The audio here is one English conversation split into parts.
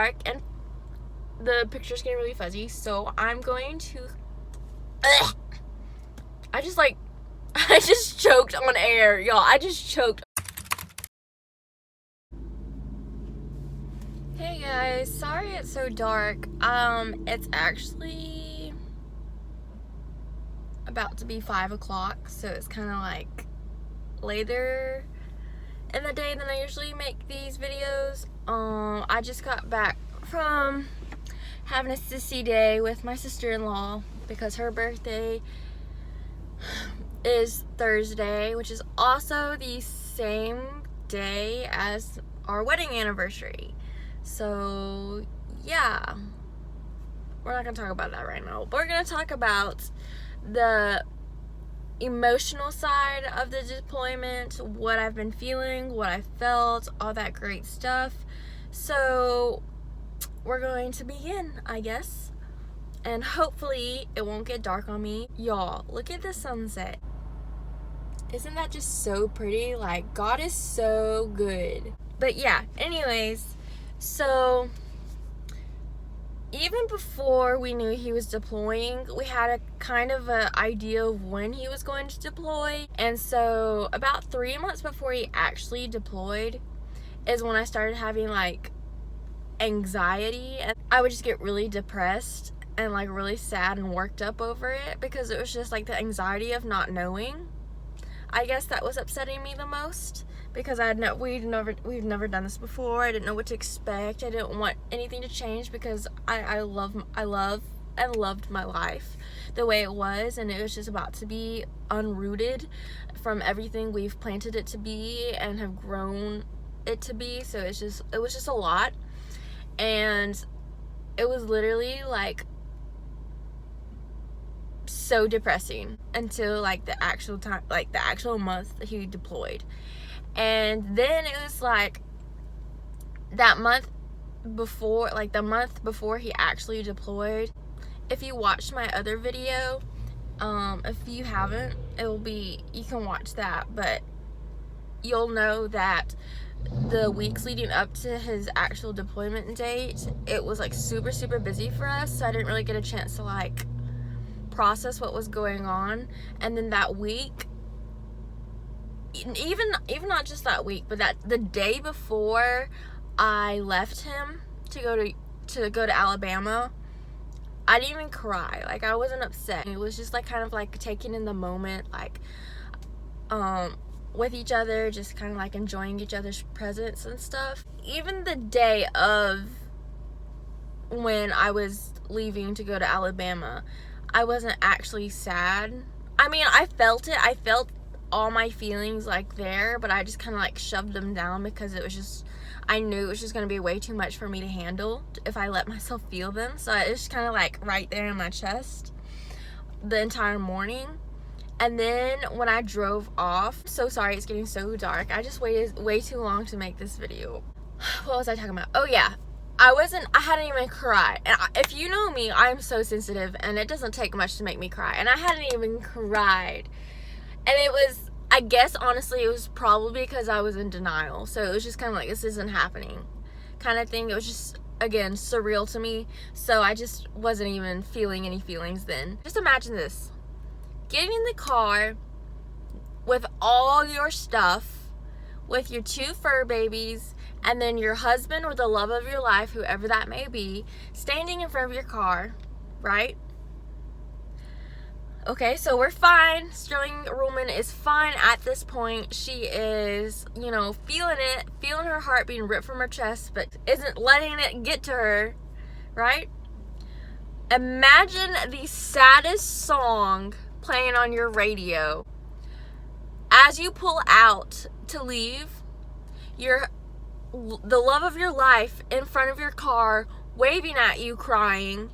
dark and the picture's getting really fuzzy, so I'm going to I just choked on air, y'all. I just choked. Hey guys, sorry it's so dark. It's actually about to be 5 o'clock, so it's kind of like later in the day than I usually make these videos. I just got back from having a sissy day with my sister-in-law because her birthday is Thursday, which is also the same day as our wedding anniversary. So yeah, we're not gonna talk about that right now. We're gonna talk about the emotional side of the deployment, what I've been feeling, what I felt, all that great stuff. So we're going to begin, I guess, and hopefully it won't get dark on me. Y'all, look at the sunset. Isn't that just so pretty? Like, God is so good. But yeah, anyways, so even before we knew he was deploying, we had a kind of an idea of when he was going to deploy. And so about 3 months before he actually deployed is when I started having like anxiety, and I would just get really depressed and like really sad and worked up over it because it was just like the anxiety of not knowing. I guess that was upsetting me the most because we've never done this before. I didn't know what to expect. I didn't want anything to change because I love and loved my life the way it was, and it was just about to be unrooted from everything we've planted it to be and have grown it to be. So it was just a lot, and it was literally like so depressing until like the actual time, like the actual month that he deployed. And then it was like that month before, like the month before he actually deployed. If you watched my other video, if you haven't, you can watch that, but you'll know that the weeks leading up to his actual deployment date, it was like super busy for us, so I didn't really get a chance to like process what was going on. And then that week, even not just that week, but that the day before I left him to go to Alabama, I didn't even cry. Like, I wasn't upset. It was just like kind of like taking in the moment, like with each other, just kind of like enjoying each other's presence and stuff. Even the day of when I was leaving to go to Alabama, I wasn't actually sad. I mean, I felt it. I felt all my feelings like there, but I just kind of like shoved them down because it was just, I knew it was just going to be way too much for me to handle if I let myself feel them. So it was just kind of like right there in my chest the entire morning. And then when I drove off, so sorry it's getting so dark. I just waited way too long to make this video. What was I talking about? Oh yeah. I hadn't even cried. And if you know me, I'm so sensitive and it doesn't take much to make me cry. And I hadn't even cried. And it was, I guess honestly, it was probably because I was in denial. So it was just kind of like, this isn't happening kind of thing. It was just, again, surreal to me. So I just wasn't even feeling any feelings then. Just imagine this. Getting in the car with all your stuff, with your 2 fur babies, and then your husband or the love of your life, whoever that may be, standing in front of your car, right? Okay, so we're fine. Sterling Ruhlman is fine at this point. She is, feeling it, feeling her heart being ripped from her chest, but isn't letting it get to her, right? Imagine the saddest song playing on your radio as you pull out to leave, the love of your life in front of your car waving at you, crying,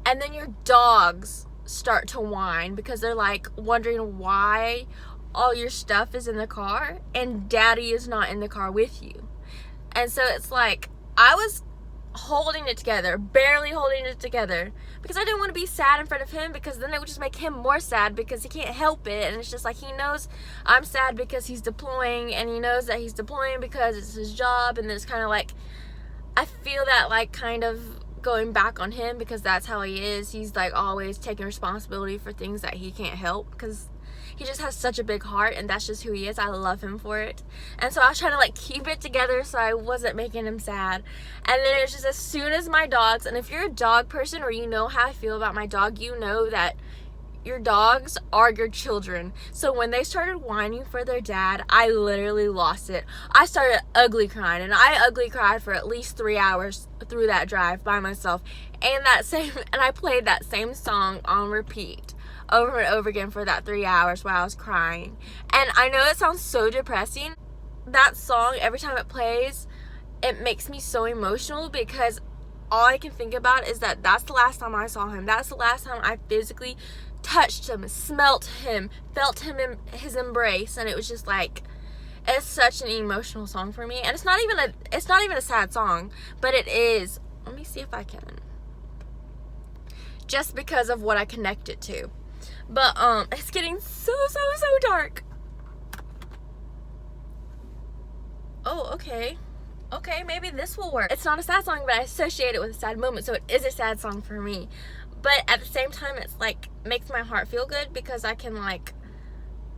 and then your dogs start to whine because they're like wondering why all your stuff is in the car and daddy is not in the car with you. And so it's like I was holding it together, barely holding it together, because I didn't want to be sad in front of him, because then it would just make him more sad because he can't help it. And it's just like, he knows I'm sad because he's deploying, and he knows that he's deploying because it's his job. And then it's kind of like, I feel that like kind of going back on him because that's how he is. He's like always taking responsibility for things that he can't help because he just has such a big heart, and that's just who he is. I love him for it. And so I was trying to like keep it together so I wasn't making him sad. And then it's just as soon as my dogs, and if you're a dog person or you know how I feel about my dog, you know that your dogs are your children. So when they started whining for their dad, I literally lost it. I started ugly crying, and I ugly cried for at least 3 hours through that drive by myself. And I played that same song on repeat over and over again for that 3 hours while I was crying. And I know it sounds so depressing. That song, every time it plays, it makes me so emotional because all I can think about is that that's the last time I saw him. That's the last time I physically touched him, smelt him, felt him in his embrace. And it was just like, it's such an emotional song for me. And it's not even a sad song, but it is. Let me see if I can. Just because of what I connect it to. But it's getting so dark. Oh, okay, maybe this will work. It's not a sad song, but I associate it with a sad moment, so it is a sad song for me. But at the same time, it's like makes my heart feel good because I can like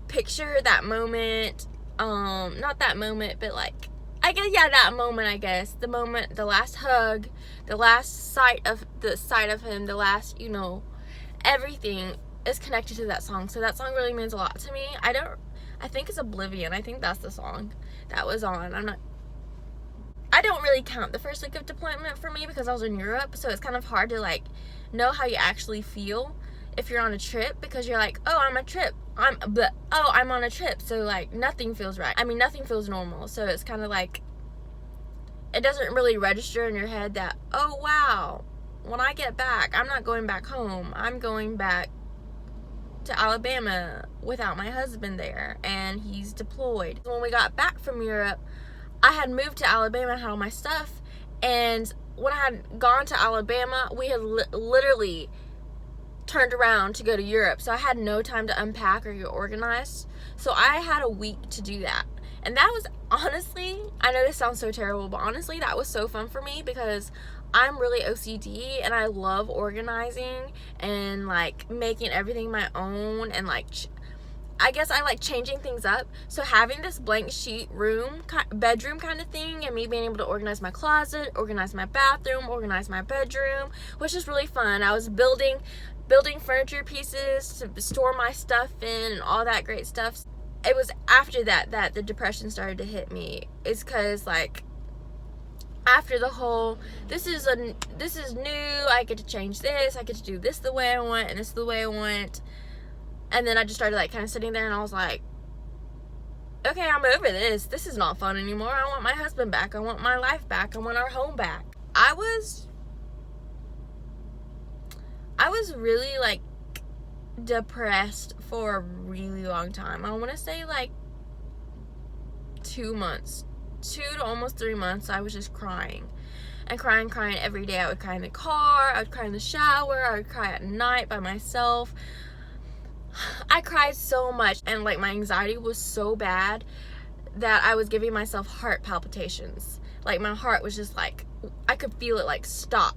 picture that moment. Not that moment, but like that moment. I guess the moment, the last hug, the last sight of him, the last, everything is connected to that song. So that song really means a lot to me. I think it's Oblivion. I think that's the song that was on. I don't really count the first week of deployment for me because I was in Europe, so it's kind of hard to like know how you actually feel if you're on a trip, because you're like, oh, I'm on a trip, so like nothing feels right. I mean, nothing feels normal, so it's kind of like it doesn't really register in your head that, oh wow, when I get back, I'm not going back home. I'm going back to Alabama without my husband there, and he's deployed. When we got back from Europe, I had moved to Alabama, had all my stuff, and when I had gone to Alabama, we had literally turned around to go to Europe, so I had no time to unpack or get organized. So I had a week to do that, and that was honestly, I know this sounds so terrible, but honestly that was so fun for me because I'm really OCD and I love organizing and like making everything my own, and like I guess I like changing things up. So having this blank sheet bedroom kind of thing, and me being able to organize my closet, organize my bathroom, organize my bedroom, was just really fun. I was building furniture pieces to store my stuff in and all that great stuff. It was after that the depression started to hit me. It's because like after the whole, this is new, I get to change this, I get to do this the way I want, and this is the way I want. And then I just started like kind of sitting there and I was like, okay, I'm over this. This is not fun anymore. I want my husband back. I want my life back. I want our home back. I was really like depressed for a really long time. I want to say like 2 months, 2 to almost 3 months. I was just crying and crying every day. I would cry in the car, I would cry in the shower, I would cry at night by myself. I cried so much, and like my anxiety was so bad that I was giving myself heart palpitations. Like my heart was just like, I could feel it like stop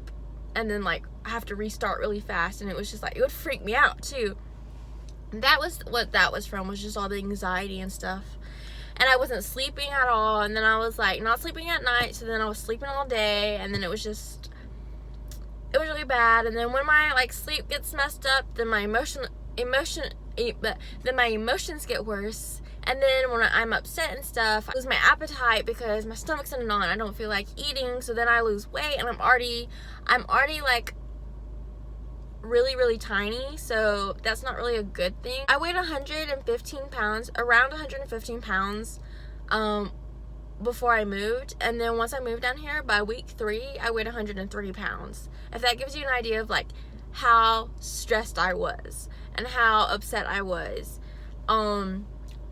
and then like I have to restart really fast, and it was just like, it would freak me out too. And that was what that was from, was just all the anxiety and stuff. And I wasn't sleeping at all, and then I was like not sleeping at night, so then I was sleeping all day, and then it was really bad. And then when my like sleep gets messed up, then my emotions get worse. And then when I'm upset and stuff, I lose my appetite because my stomach's in a knot and I don't feel like eating. So then I lose weight, and I'm already like really, really tiny. So that's not really a good thing. I weighed 115 pounds, around 115 pounds, before I moved. And then once I moved down here, by week 3, I weighed 103 pounds. If that gives you an idea of like how stressed I was and how upset I was.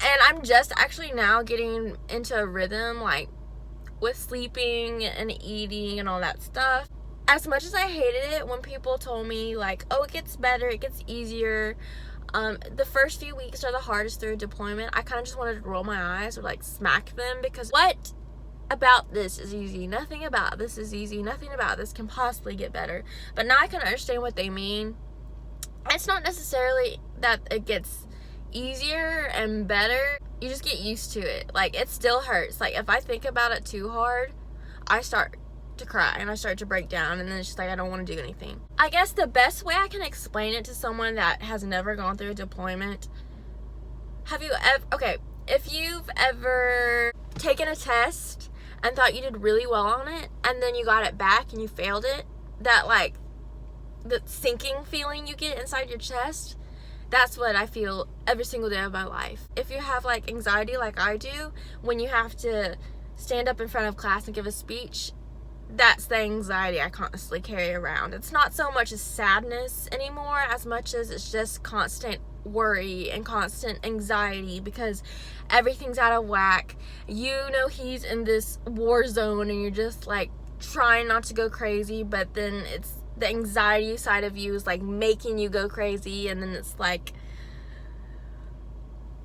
And I'm just actually now getting into a rhythm, like with sleeping and eating and all that stuff. As much as I hated it when people told me like, oh, it gets better, it gets easier, the first few weeks are the hardest through deployment. I kind of just wanted to roll my eyes or like smack them, because what about this is easy. Nothing about this is easy. Nothing about this can possibly get better. But now I can understand what they mean. It's not necessarily that it gets easier and better. You just get used to it. Like, it still hurts. Like, if I think about it too hard, I start to cry and I start to break down, and then it's just like I don't want to do anything. I guess the best way I can explain it to someone that has never gone through a deployment, if you've ever taken a test and thought you did really well on it, and then you got it back and you failed it, that, like, the sinking feeling you get inside your chest, that's what I feel every single day of my life. If you have, like, anxiety like I do, when you have to stand up in front of class and give a speech, that's the anxiety I constantly carry around. It's not so much as sadness anymore as much as it's just constant worry and constant anxiety because everything's out of whack. You know he's in this war zone and you're just like trying not to go crazy, but then it's the anxiety side of you is like making you go crazy, and then it's like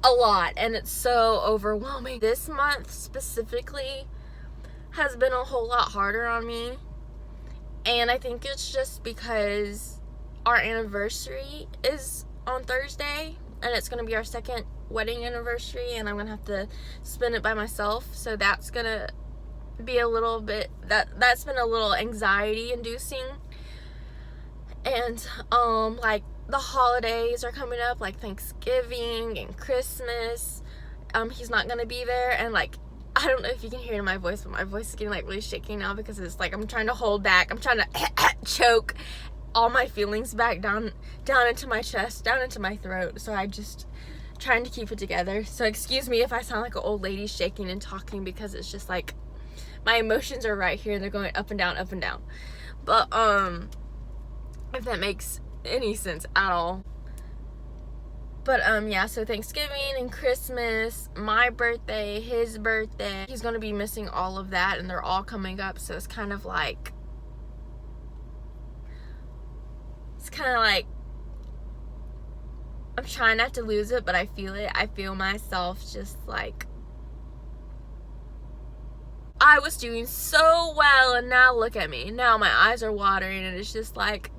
a lot and it's so overwhelming. This month specifically has been a whole lot harder on me, and I think it's just because our anniversary is on Thursday, and it's gonna be our second wedding anniversary, and I'm gonna have to spend it by myself, so that's gonna be a little bit, that's been a little anxiety inducing. And like the holidays are coming up, like Thanksgiving and Christmas. He's not gonna be there, and like I don't know if you can hear it in my voice, but my voice is getting like really shaky now because it's like I'm trying to hold back. I'm trying to choke all my feelings back down into my chest, down into my throat. So I just trying to keep it together. So excuse me if I sound like an old lady shaking and talking, because it's just like my emotions are right here and they're going up and down, up and down. But if that makes any sense at all. But yeah, so Thanksgiving and Christmas, my birthday, his birthday, he's gonna be missing all of that, and they're all coming up, so it's kind of like I'm trying not to lose it, but I feel it. I feel myself just like I was doing so well, and now look at me. Now my eyes are watering, and it's just like,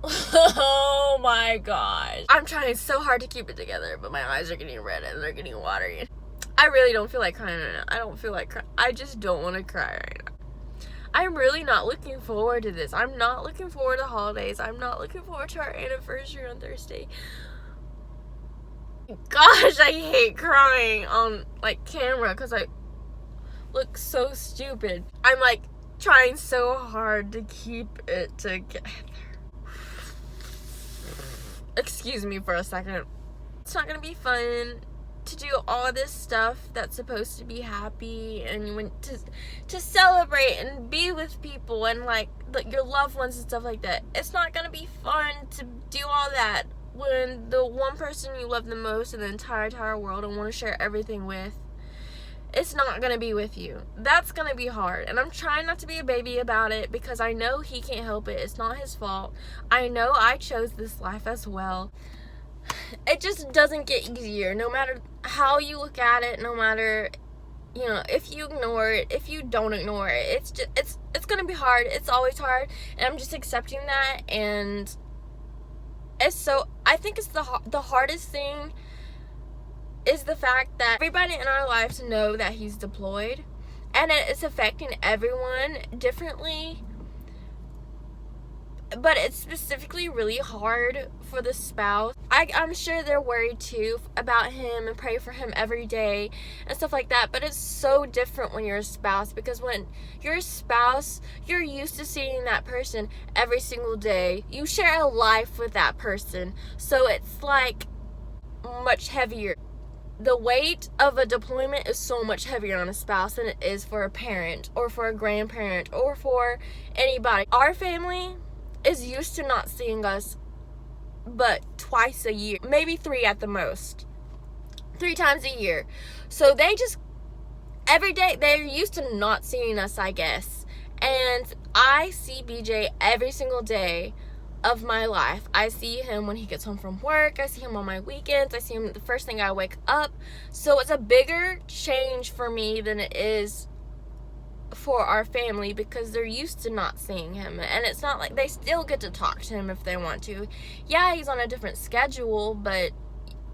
oh my gosh. I'm trying so hard to keep it together, but my eyes are getting red and they're getting watery. I really don't feel like crying right now. I don't feel like crying. I just don't want to cry right now. I'm really not looking forward to this. I'm not looking forward to holidays. I'm not looking forward to our anniversary on Thursday. Gosh, I hate crying on like camera because I look so stupid. I'm like trying so hard to keep it together. Excuse me for a second. It's not gonna be fun to do all this stuff that's supposed to be happy and to celebrate and be with people and like your loved ones and stuff like that. It's not gonna be fun to do all that when the one person you love the most in the entire world and want to share everything with, it's not gonna be with you. That's gonna be hard, and I'm trying not to be a baby about it because I know he can't help it. It's not his fault. I know I chose this life as well. It just doesn't get easier, no matter how you look at it, no matter, you know, if you ignore it, if you don't ignore it. It's gonna be hard. It's always hard, and I'm just accepting that. And I think it's the hardest thing is the fact that everybody in our lives know that he's deployed, and it's affecting everyone differently, but it's specifically really hard for the spouse. I'm sure they're worried too about him and pray for him every day and stuff like that, but it's so different when you're a spouse, because when you're a spouse, you're used to seeing that person every single day. You share a life with that person, so it's like much heavier. The weight of a deployment is so much heavier on a spouse than it is for a parent or for a grandparent or for anybody. Our family is used to not seeing us but twice a year, maybe 3 at the most, 3 times a year. So they just, every day, they're used to not seeing us, I guess. And I see BJ every single day of my life. I see him when he gets home from work. I see him on my weekends. I see him the first thing I wake up. So it's a bigger change for me than it is for our family, because they're used to not seeing him. And it's not like they still get to talk to him if they want to. Yeah, he's on a different schedule, but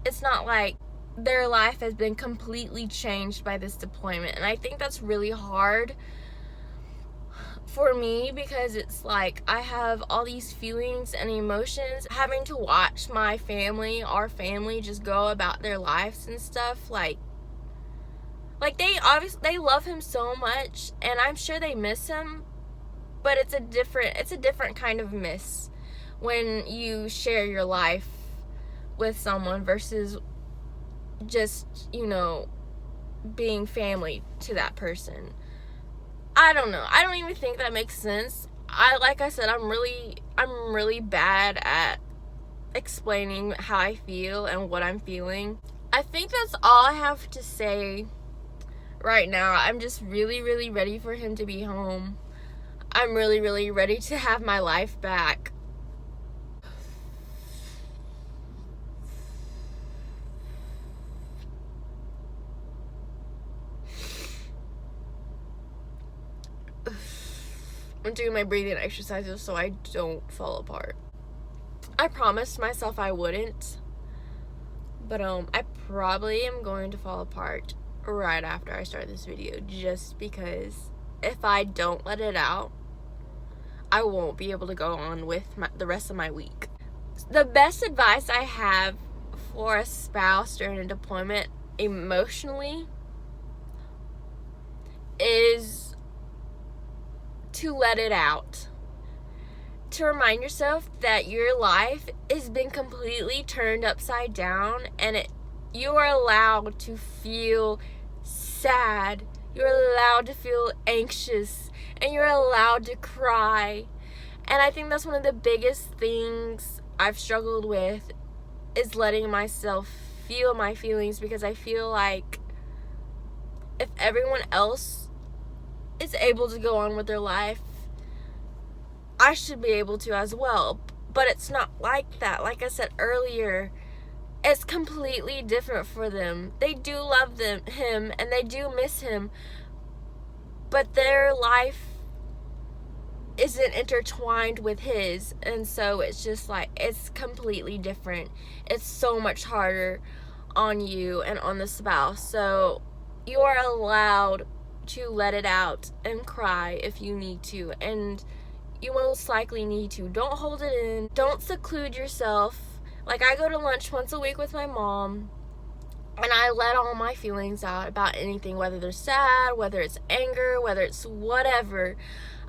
it's not like their life has been completely changed by this deployment. And I think that's really hard for me, because it's like I have all these feelings and emotions having to watch my family, our family, just go about their lives and stuff. Like they love him so much, and I'm sure they miss him, but it's a different kind of miss when you share your life with someone versus just, being family to that person. I don't know. I don't even think that makes sense. Like I said, I'm really bad at explaining how I feel and what I'm feeling. I think that's all I have to say right now. I'm just really, really ready for him to be home. I'm really, really ready to have my life back. I'm doing my breathing exercises so I don't fall apart. I promised myself I wouldn't, but I probably am going to fall apart right after I start this video, just because if I don't let it out, I won't be able to go on with the rest of my week. The best advice I have for a spouse during a deployment emotionally is to let it out. To remind yourself that your life has been completely turned upside down, and you are allowed to feel sad, you're allowed to feel anxious, and you're allowed to cry. And I think that's one of the biggest things I've struggled with, is letting myself feel my feelings, because I feel like if everyone else is able to go on with their life, I should be able to as well. But it's not like that. Like I said earlier, it's completely different for them. They do love him and they do miss him, but their life isn't intertwined with his, and so it's just like, it's completely different. It's so much harder on you and on the spouse. So you are allowed to let it out and cry if you need to, and you most likely need to. Don't hold it in. Don't seclude yourself. Like, I go to lunch once a week with my mom, and I let all my feelings out about anything, whether they're sad, whether it's anger, whether it's whatever.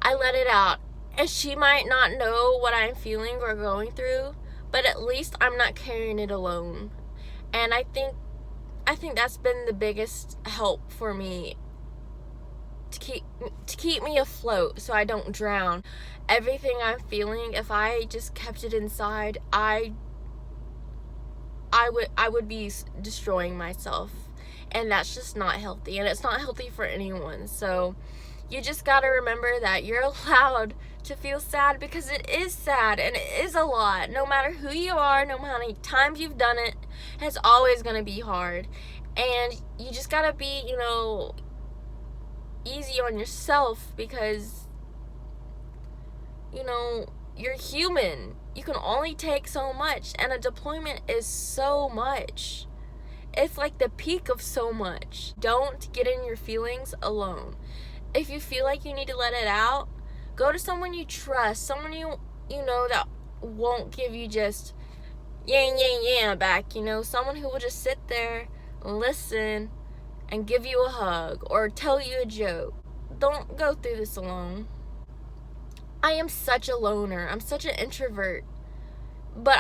I let it out. And she might not know what I'm feeling or going through, but at least I'm not carrying it alone. And I think that's been the biggest help for me, to keep me afloat so I don't drown. Everything I'm feeling, if I just kept it inside, I would be destroying myself, and that's just not healthy, and it's not healthy for anyone. So you just gotta remember that you're allowed to feel sad, because it is sad and it is a lot. No matter who you are, no matter how many times you've done it, it's always gonna be hard. And you just gotta be, easy on yourself, because you're human. You can only take so much, and a deployment is so much. It's like the peak of so much. Don't get in your feelings alone. If you feel like you need to let it out, go to someone you trust, someone you know that won't give you just yeah back, someone who will just sit there, listen, and give you a hug or tell you a joke. Don't go through this alone. I am such a loner. I'm such an introvert. But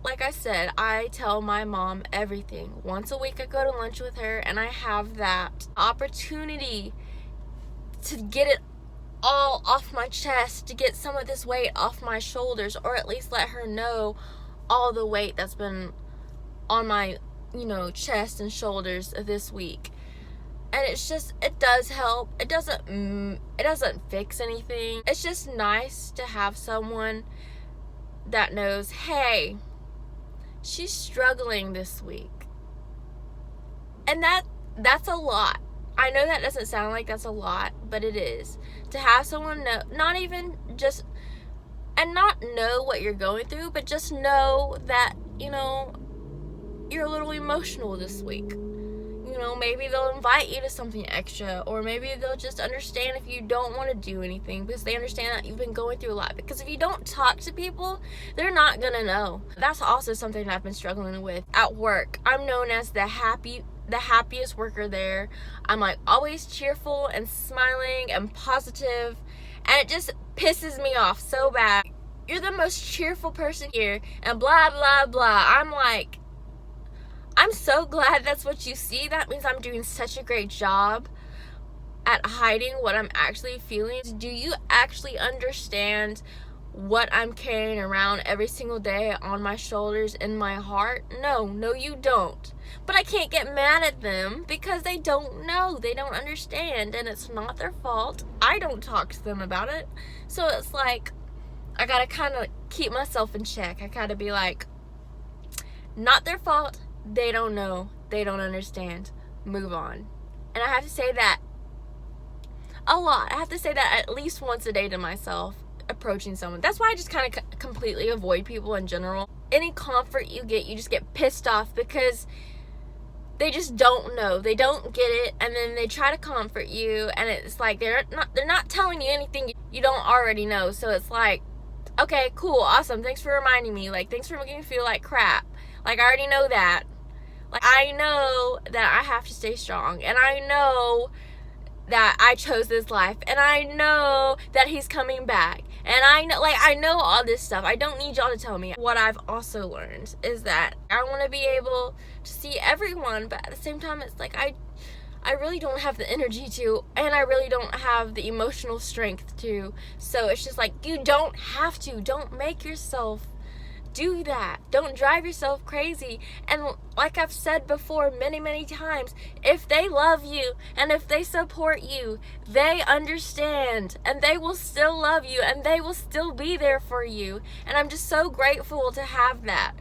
like I said, I tell my mom everything. Once a week I go to lunch with her, and I have that opportunity to get it all off my chest, to get some of this weight off my shoulders, or at least let her know all the weight that's been on my, chest and shoulders this week. And it does help. It doesn't fix anything. It's just nice to have someone that knows, hey, she's struggling this week. And that's a lot. I know that doesn't sound like that's a lot, but it is. To have someone know, not even just, and not know what you're going through, but just know that, you know, you're a little emotional this week. You know, maybe they'll invite you to something extra, or maybe they'll just understand if you don't want to do anything because they understand that you've been going through a lot. Because if you don't talk to people, they're not gonna know. That's also something that I've been struggling with at work. I'm known as the happiest worker there. I'm like always cheerful and smiling and positive, and it just pisses me off so bad. You're the most cheerful person here, and blah blah blah. I'm like, I'm so glad that's what you see. That means I'm doing such a great job at hiding what I'm actually feeling. Do you actually understand what I'm carrying around every single day on my shoulders, in my heart? No, you don't. But I can't get mad at them because they don't know. They don't understand, and it's not their fault. I don't talk to them about it. So it's like, I gotta kind of keep myself in check. I gotta be like, not their fault. They don't know. They don't understand. Move on. And I have to say that a lot. I have to say that at least once a day to myself, approaching someone. That's why I just kind of completely avoid people in general. Any comfort you get, you just get pissed off because they just don't know. They don't get it, and then they try to comfort you, and it's like they're not telling you anything you don't already know. So it's like, okay, cool, awesome. Thanks for reminding me. Like, thanks for making me feel like crap. Like, I already know that. Like, I know that I have to stay strong, and I know that I chose this life, and I know that he's coming back, and I know all this stuff. I don't need y'all to tell me. What I've also learned is that I want to be able to see everyone, but at the same time, it's like I really don't have the energy to, and I really don't have the emotional strength to. So it's just like, you don't have to. Don't make yourself do that. Don't drive yourself crazy. And like I've said before many times, if they love you and if they support you, they understand, and they will still love you, and they will still be there for you. And I'm just so grateful to have that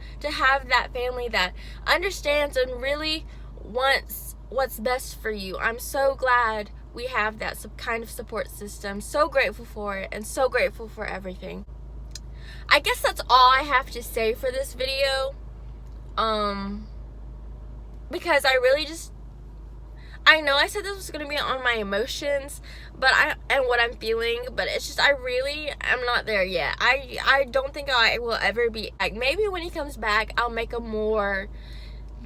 family that understands and really wants what's best for you. I'm so glad we have that kind of support system. So grateful for it, and so grateful for everything. I guess that's all I have to say for this video, because I know I said this was going to be on my emotions, and what I'm feeling, but it's just, I really am not there yet. I don't think I will ever be. Like, maybe when he comes back, I'll make a more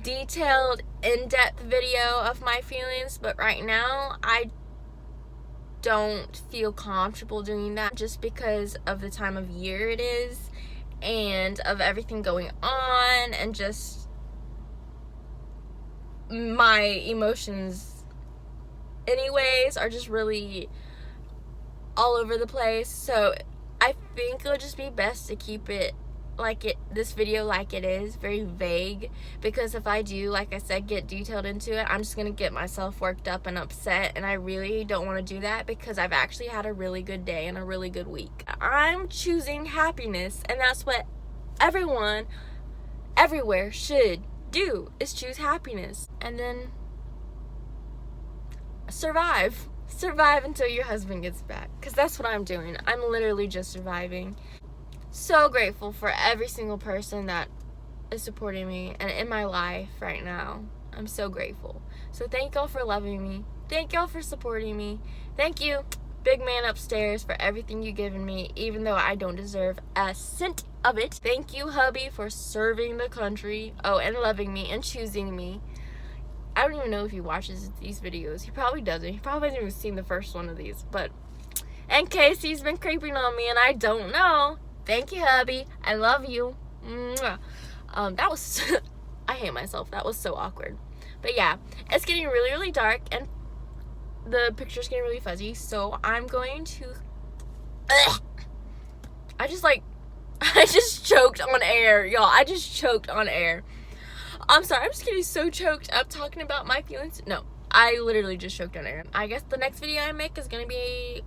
detailed, in-depth video of my feelings, but right now, I don't feel comfortable doing that just because of the time of year it is and of everything going on, and just my emotions anyways are just really all over the place. So I think it'll just be best to keep it this video like it is, very vague, because if I do, like I said, get detailed into it, I'm just gonna get myself worked up and upset, and I really don't want to do that because I've actually had a really good day and a really good week. I'm choosing happiness, and that's what everyone everywhere should do, is choose happiness, and then survive until your husband gets back, because that's what I'm doing. I'm literally just surviving. So grateful for every single person that is supporting me and in my life right now. I'm so grateful. So thank y'all for loving me. Thank y'all for supporting me. Thank you, big man upstairs, for everything you've given me, even though I don't deserve a cent of it. Thank you, hubby, for serving the country. Oh, and loving me and choosing me. I don't even know if he watches these videos. He probably doesn't. He probably hasn't even seen the first one of these. But in case he's been creeping on me and I don't know, thank you, hubby. I love you. Mwah. That was, I hate myself. That was so awkward. But yeah, it's getting really dark and the picture's getting really fuzzy. So I'm going to, I just choked on air, y'all. I just choked on air. I'm sorry. I'm just getting so choked up talking about my feelings. No, I literally just choked on air. I guess the next video I make is going to be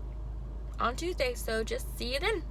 on Tuesday. So just see you then.